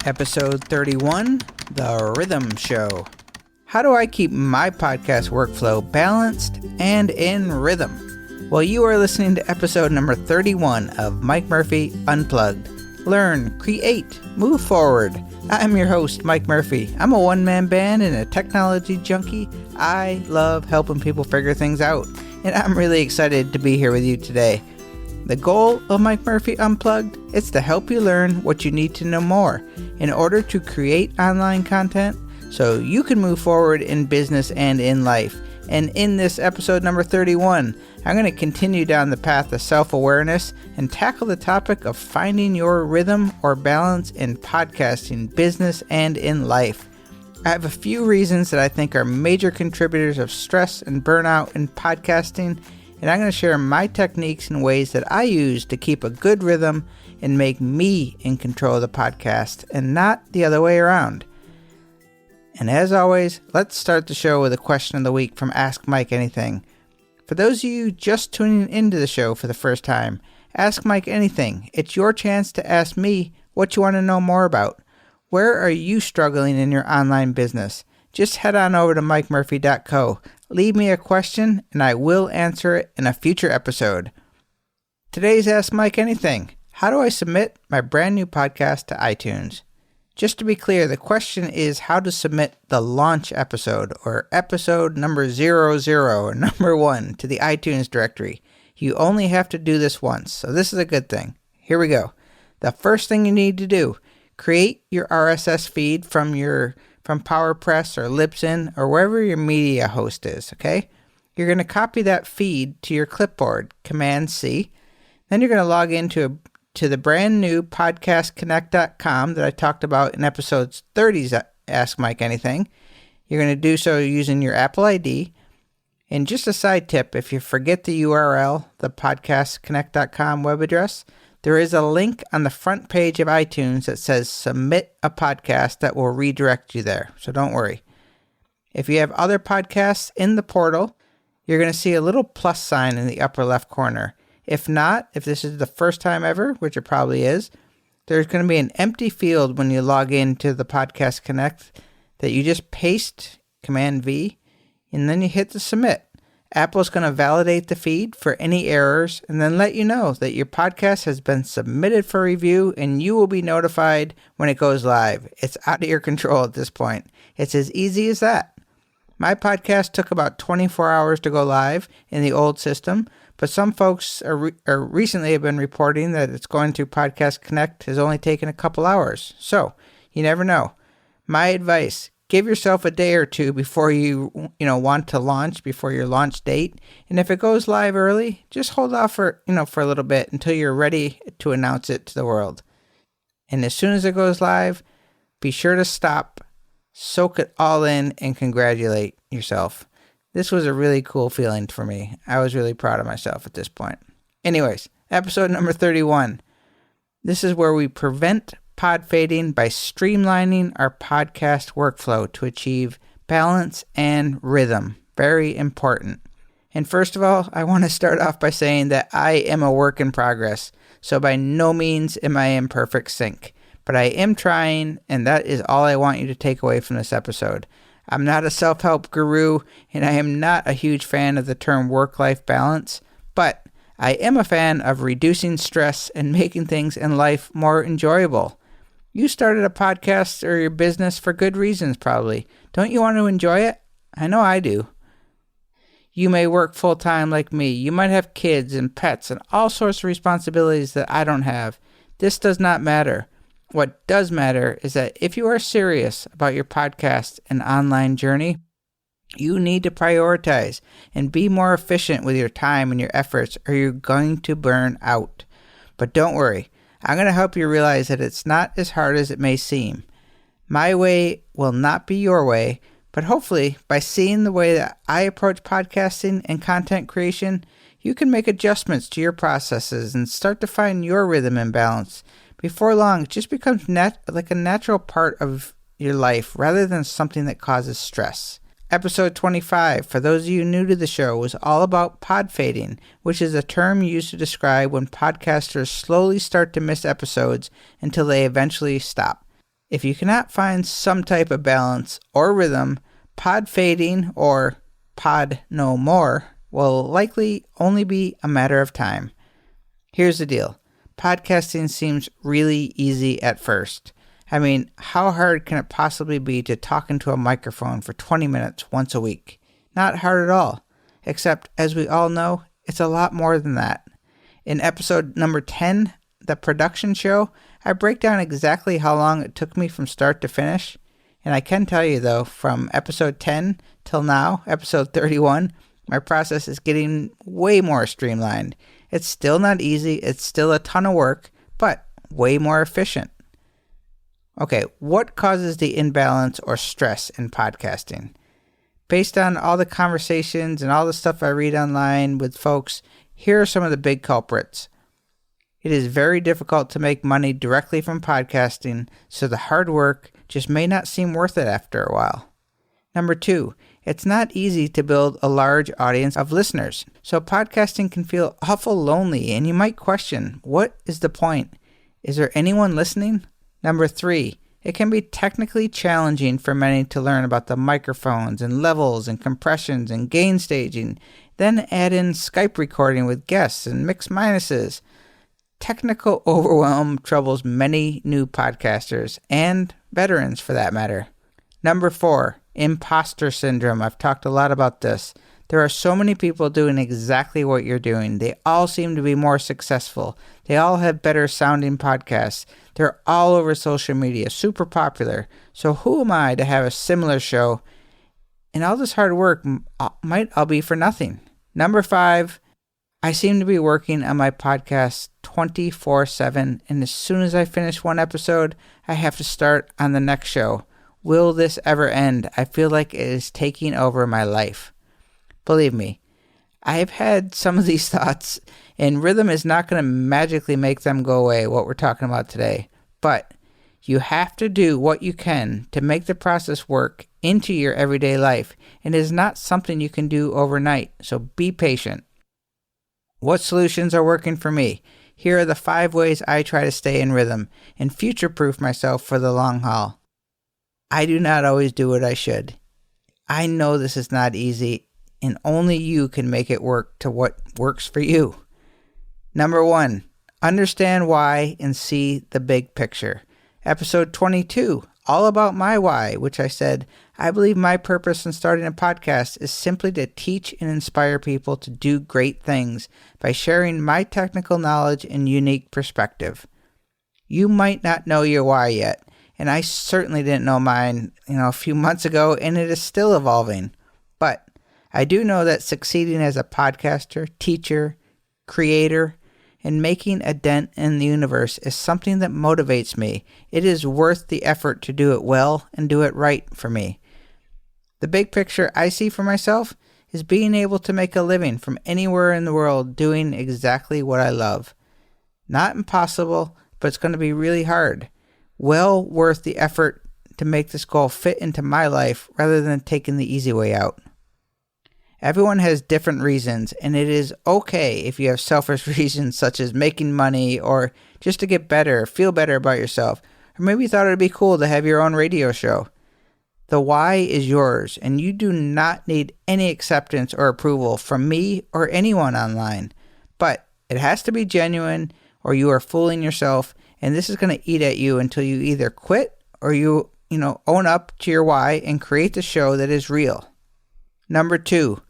Episode 31, The Rhythm Show. How do I keep my podcast workflow balanced and in rhythm? Well, you are listening to episode number 31 of Mike Murphy Unplugged. Learn, create, move forward. I'm your host, Mike Murphy. I'm a one-man band and a technology junkie. I love helping people figure things out, and I'm really excited to be here with you today. The goal of Mike Murphy Unplugged is to help you learn what you need to know more in order to create online content so you can move forward in business and in life. And in this episode number 31, I'm going to continue down the path of self-awareness and tackle the topic of finding your rhythm or balance in podcasting, business, and in life. I have a few reasons that I think are major contributors of stress and burnout in podcasting, and I'm going to share my techniques and ways that I use to keep a good rhythm and make me in control of the podcast and not the other way around. And as always, let's start the show with a question of the week from Ask Mike Anything. For those of you just tuning into the show for the first time, Ask Mike Anything. It's your chance to ask me what you want to know more about. Where are you struggling in your online business? Just head on over to mikemurphy.co. Leave me a question, and I will answer it in a future episode. Today's Ask Mike Anything. How do I submit my brand new podcast to iTunes? Just to be clear, the question is how to submit the launch episode, or episode number 00, or number 1, to the iTunes directory. You only have to do this once, so this is a good thing. Here we go. The first thing you need to do, create your RSS feed from PowerPress or Libsyn or wherever your media host is, okay? You're going to copy that feed to your clipboard, Command-C. Then you're going to log into the brand new podcastconnect.com that I talked about in episodes 30's Ask Mike Anything. You're going to do so using your Apple ID. And just a side tip, if you forget the URL, the podcastconnect.com web address, there is a link on the front page of iTunes that says submit a podcast that will redirect you there. So don't worry. If you have other podcasts in the portal, you're going to see a little plus sign in the upper left corner. If not, if this is the first time ever, which it probably is, there's going to be an empty field when you log into the Podcast Connect that you just paste Command V and then you hit the submit. Apple's going to validate the feed for any errors and then let you know that your podcast has been submitted for review and you will be notified when it goes live. It's out of your control at this point. It's as easy as that. My podcast took about 24 hours to go live in the old system, but some folks recently have been reporting that it's going through Podcast Connect has only taken a couple hours. So, you never know. My advice, give yourself a day or two before you want to launch, before your launch date. And if it goes live early, just hold off for a little bit until you're ready to announce it to the world. And as soon as it goes live, be sure to stop, soak it all in, and congratulate yourself. This was a really cool feeling for me. I was really proud of myself at this point. Anyways, episode number 31. This is where we prevent pod fading by streamlining our podcast workflow to achieve balance and rhythm. Very important. And first of all, I want to start off by saying that I am a work in progress, so by no means am I in perfect sync. But I am trying, and that is all I want you to take away from this episode. I'm not a self-help guru, and I am not a huge fan of the term work-life balance, but I am a fan of reducing stress and making things in life more enjoyable. You started a podcast or your business for good reasons, probably. Don't you want to enjoy it? I know I do. You may work full-time like me. You might have kids and pets and all sorts of responsibilities that I don't have. This does not matter. What does matter is that if you are serious about your podcast and online journey, you need to prioritize and be more efficient with your time and your efforts, or you're going to burn out. But don't worry. I'm going to help you realize that it's not as hard as it may seem. My way will not be your way, but hopefully by seeing the way that I approach podcasting and content creation, you can make adjustments to your processes and start to find your rhythm and balance. Before long, it just becomes like a natural part of your life rather than something that causes stress. Episode 25, for those of you new to the show, was all about pod fading, which is a term used to describe when podcasters slowly start to miss episodes until they eventually stop. If you cannot find some type of balance or rhythm, pod fading or pod no more will likely only be a matter of time. Here's the deal. Podcasting seems really easy at first. I mean, how hard can it possibly be to talk into a microphone for 20 minutes once a week? Not hard at all. Except, as we all know, it's a lot more than that. In episode number 10, the production show, I break down exactly how long it took me from start to finish. And I can tell you, though, from episode 10 till now, episode 31, my process is getting way more streamlined. It's still not easy, it's still a ton of work, but way more efficient. Okay, what causes the imbalance or stress in podcasting? Based on all the conversations and all the stuff I read online with folks, here are some of the big culprits. It is very difficult to make money directly from podcasting, so the hard work just may not seem worth it after a while. Number 2, it's not easy to build a large audience of listeners, so podcasting can feel awful lonely, and you might question, what is the point? Is there anyone listening? Number 3, it can be technically challenging for many to learn about the microphones and levels and compressions and gain staging, then add in Skype recording with guests and mix minuses. Technical overwhelm troubles many new podcasters, and veterans for that matter. Number 4, imposter syndrome. I've talked a lot about this. There are so many people doing exactly what you're doing. They all seem to be more successful. They all have better sounding podcasts. They're all over social media, super popular. So who am I to have a similar show? And all this hard work might all be for nothing. Number 5, I seem to be working on my podcast 24/7, and as soon as I finish one episode, I have to start on the next show. Will this ever end? I feel like it is taking over my life. Believe me, I've had some of these thoughts, and rhythm is not going to magically make them go away, what we're talking about today. But you have to do what you can to make the process work into your everyday life, and it is not something you can do overnight, so be patient. What solutions are working for me? Here are the 5 ways I try to stay in rhythm and future-proof myself for the long haul. I do not always do what I should. I know this is not easy, and only you can make it work to what works for you. Number 1, understand why and see the big picture. Episode 22, all about my why, which I said, I believe my purpose in starting a podcast is simply to teach and inspire people to do great things by sharing my technical knowledge and unique perspective. You might not know your why yet, and I certainly didn't know mine, a few months ago, and it is still evolving. But I do know that succeeding as a podcaster, teacher, creator, and making a dent in the universe is something that motivates me. It is worth the effort to do it well and do it right for me. The big picture I see for myself is being able to make a living from anywhere in the world doing exactly what I love. Not impossible, but it's going to be really hard. Well worth the effort to make this goal fit into my life rather than taking the easy way out. Everyone has different reasons, and it is okay if you have selfish reasons such as making money or just to get better, feel better about yourself, or maybe you thought it would be cool to have your own radio show. The why is yours, and you do not need any acceptance or approval from me or anyone online. But it has to be genuine or you are fooling yourself, and this is going to eat at you until you either quit or you own up to your why and create the show that is real. Number 2,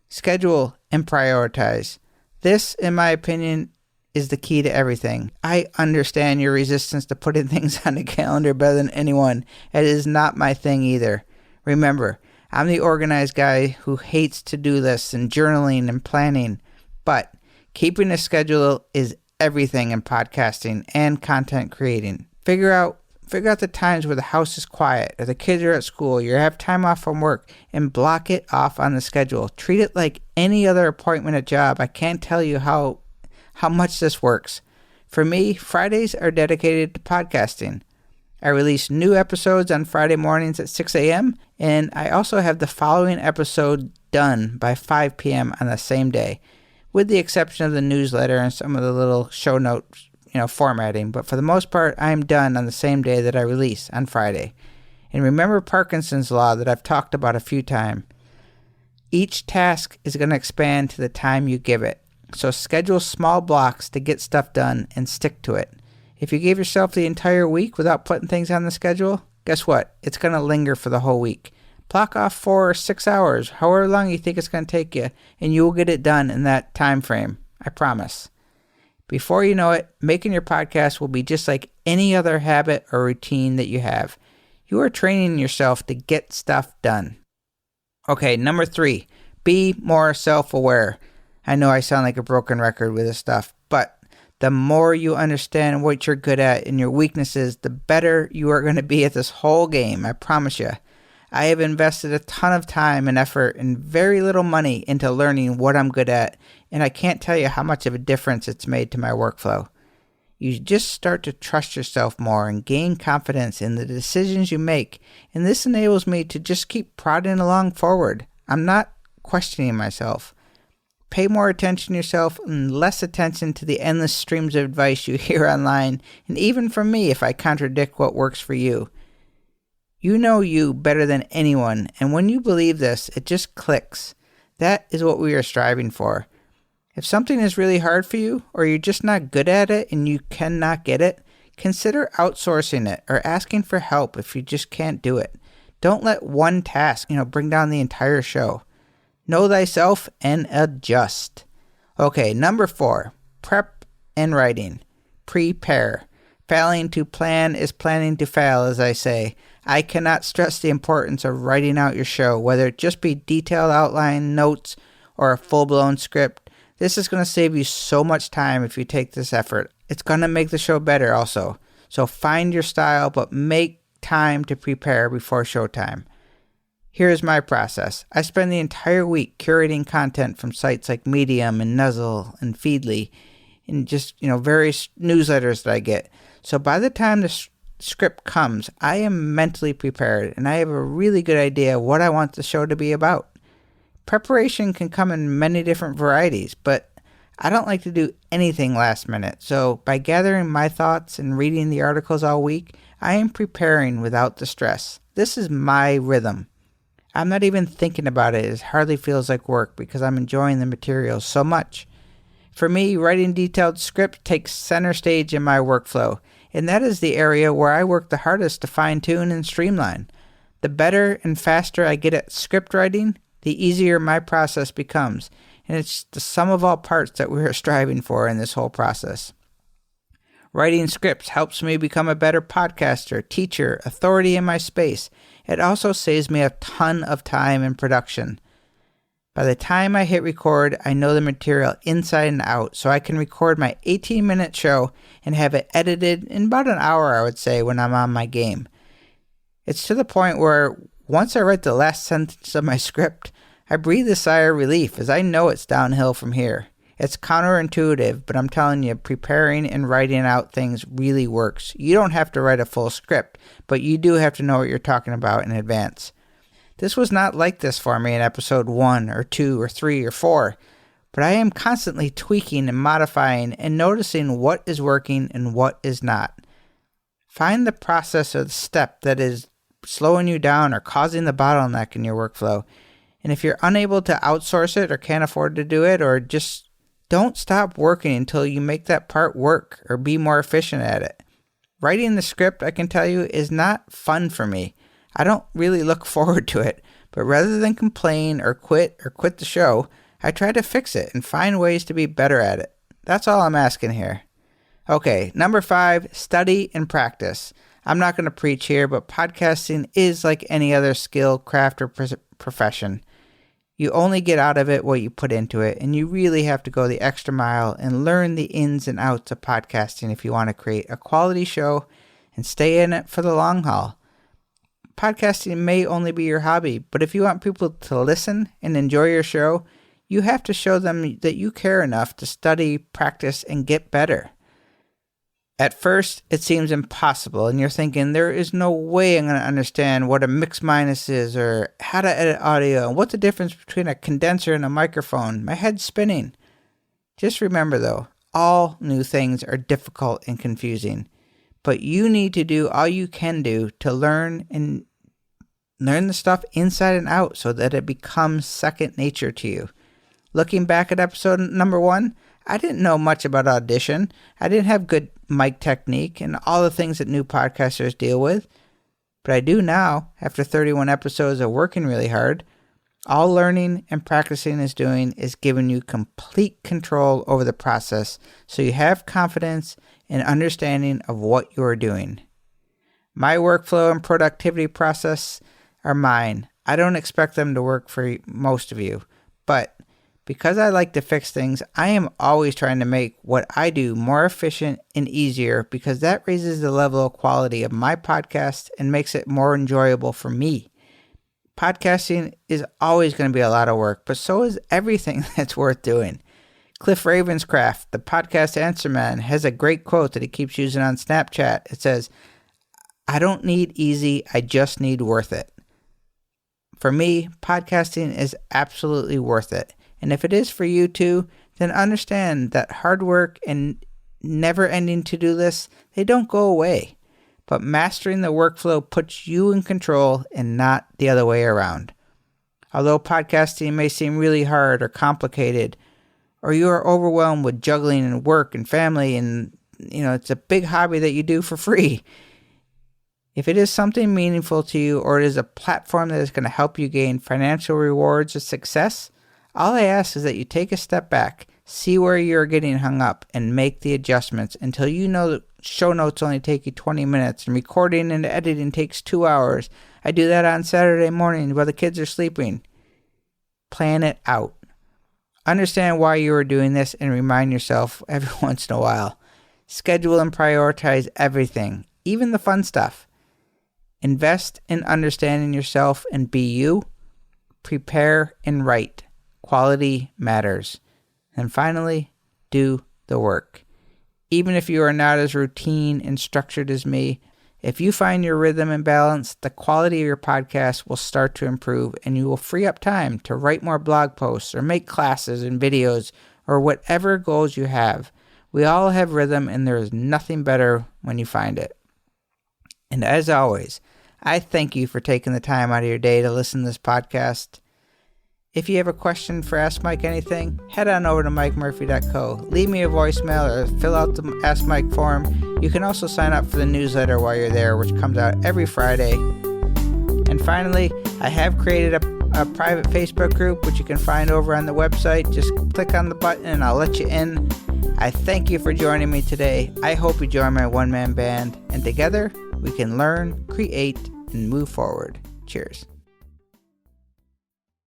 schedule and prioritize. This, in my opinion, is the key to everything. I understand your resistance to putting things on the calendar better than anyone. It is not my thing either. Remember, I'm the organized guy who hates to-do lists and journaling and planning, but keeping a schedule is everything in podcasting and content creating. Figure out the times where the house is quiet or the kids are at school, you have time off from work, and block it off on the schedule. Treat it like any other appointment at job. I can't tell you how much this works. For me, Fridays are dedicated to podcasting. I release new episodes on Friday mornings at 6 a.m., and I also have the following episode done by 5 p.m. on the same day, with the exception of the newsletter and some of the little show notes, formatting, but for the most part, I'm done on the same day that I release, on Friday. And remember Parkinson's law that I've talked about a few times. Each task is going to expand to the time you give it. So schedule small blocks to get stuff done and stick to it. If you gave yourself the entire week without putting things on the schedule, guess what? It's going to linger for the whole week. Block off 4 or 6 hours, however long you think it's going to take you, and you will get it done in that time frame. I promise. Before you know it, making your podcast will be just like any other habit or routine that you have. You are training yourself to get stuff done. Okay, number 3, be more self-aware. I know I sound like a broken record with this stuff, but the more you understand what you're good at and your weaknesses, the better you are going to be at this whole game, I promise you. I have invested a ton of time and effort and very little money into learning what I'm good at, and I can't tell you how much of a difference it's made to my workflow. You just start to trust yourself more and gain confidence in the decisions you make, and this enables me to just keep prodding along forward. I'm not questioning myself. Pay more attention to yourself and less attention to the endless streams of advice you hear online, and even from me if I contradict what works for you. You know you better than anyone, and when you believe this, it just clicks. That is what we are striving for. If something is really hard for you, or you're just not good at it and you cannot get it, consider outsourcing it or asking for help if you just can't do it. Don't let one task, bring down the entire show. Know thyself and adjust. Okay, number 4, prep and writing. Prepare. Failing to plan is planning to fail, as I say. I cannot stress the importance of writing out your show, whether it just be detailed outline, notes, or a full-blown script. This is going to save you so much time if you take this effort. It's going to make the show better also. So find your style, but make time to prepare before showtime. Here's my process. I spend the entire week curating content from sites like Medium and Nuzzle and Feedly and just, various newsletters that I get. So by the time the script comes, I am mentally prepared and I have a really good idea what I want the show to be about. Preparation can come in many different varieties, but I don't like to do anything last minute. So by gathering my thoughts and reading the articles all week, I am preparing without the stress. This is my rhythm. I'm not even thinking about it. It hardly feels like work because I'm enjoying the material so much. For me, writing detailed script takes center stage in my workflow, and that is the area where I work the hardest to fine-tune and streamline. The better and faster I get at script writing, the easier my process becomes, and it's the sum of all parts that we are striving for in this whole process. Writing scripts helps me become a better podcaster, teacher, authority in my space. It also saves me a ton of time in production. By the time I hit record, I know the material inside and out, so I can record my 18-minute show and have it edited in about an hour, I would say, when I'm on my game. It's to the point where once I write the last sentence of my script, I breathe a sigh of relief as I know it's downhill from here. It's counterintuitive, but I'm telling you, preparing and writing out things really works. You don't have to write a full script, but you do have to know what you're talking about in advance. This was not like this for me in episode 1 or 2 or 3 or 4, but I am constantly tweaking and modifying and noticing what is working and what is not. Find the process or the step that is slowing you down or causing the bottleneck in your workflow. And if you're unable to outsource it or can't afford to do it, or just don't stop working until you make that part work or be more efficient at it. Writing the script, I can tell you, is not fun for me. I don't really look forward to it, but rather than complain or quit the show, I try to fix it and find ways to be better at it. That's all I'm asking here. Okay, number 5, study and practice. I'm not going to preach here, but podcasting is like any other skill, craft, or profession. You only get out of it what you put into it, and you really have to go the extra mile and learn the ins and outs of podcasting if you want to create a quality show and stay in it for the long haul. Podcasting may only be your hobby, but if you want people to listen and enjoy your show, you have to show them that you care enough to study, practice, and get better. At first, it seems impossible, and you're thinking, there is no way I'm going to understand what a mix minus is, or how to edit audio, and what's the difference between a condenser and a microphone. My head's spinning. Just remember, though, all new things are difficult and confusing, but you need to do all you can do to learn the stuff inside and out so that it becomes second nature to you. Looking back at episode number 1, I didn't know much about audition. I didn't have good mic technique and all the things that new podcasters deal with. But I do now, after 31 episodes of working really hard. All learning and practicing is doing is giving you complete control over the process so you have confidence and understanding of what you are doing. My workflow and productivity process are mine. I don't expect them to work for most of you, but because I like to fix things, I am always trying to make what I do more efficient and easier because that raises the level of quality of my podcast and makes it more enjoyable for me. Podcasting is always going to be a lot of work, but so is everything that's worth doing. Cliff Ravenscraft, the podcast answer man, has a great quote that he keeps using on Snapchat. It says, "I don't need easy, I just need worth it." For me, podcasting is absolutely worth it. And if it is for you too, then understand that hard work and never-ending to-do lists, they don't go away. But mastering the workflow puts you in control and not the other way around. Although podcasting may seem really hard or complicated, or you are overwhelmed with juggling and work and family and, it's a big hobby that you do for free. If it is something meaningful to you or it is a platform that is going to help you gain financial rewards or success, all I ask is that you take a step back, see where you're getting hung up, and make the adjustments until you know that show notes only take you 20 minutes and recording and editing takes 2 hours. I do that on Saturday morning while the kids are sleeping. Plan it out. Understand why you are doing this and remind yourself every once in a while. Schedule and prioritize everything, even the fun stuff. Invest in understanding yourself and be you. Prepare and write. Quality matters. And finally, do the work. Even if you are not as routine and structured as me, if you find your rhythm and balance, the quality of your podcast will start to improve and you will free up time to write more blog posts or make classes and videos or whatever goals you have. We all have rhythm and there is nothing better when you find it. And as always, I thank you for taking the time out of your day to listen to this podcast. If you have a question for Ask Mike Anything, head on over to mikemurphy.co. Leave me a voicemail or fill out the Ask Mike form. You can also sign up for the newsletter while you're there, which comes out every Friday. And finally, I have created a private Facebook group, which you can find over on the website. Just click on the button and I'll let you in. I thank you for joining me today. I hope you join my one-man band. And together, we can learn, create, and move forward. Cheers.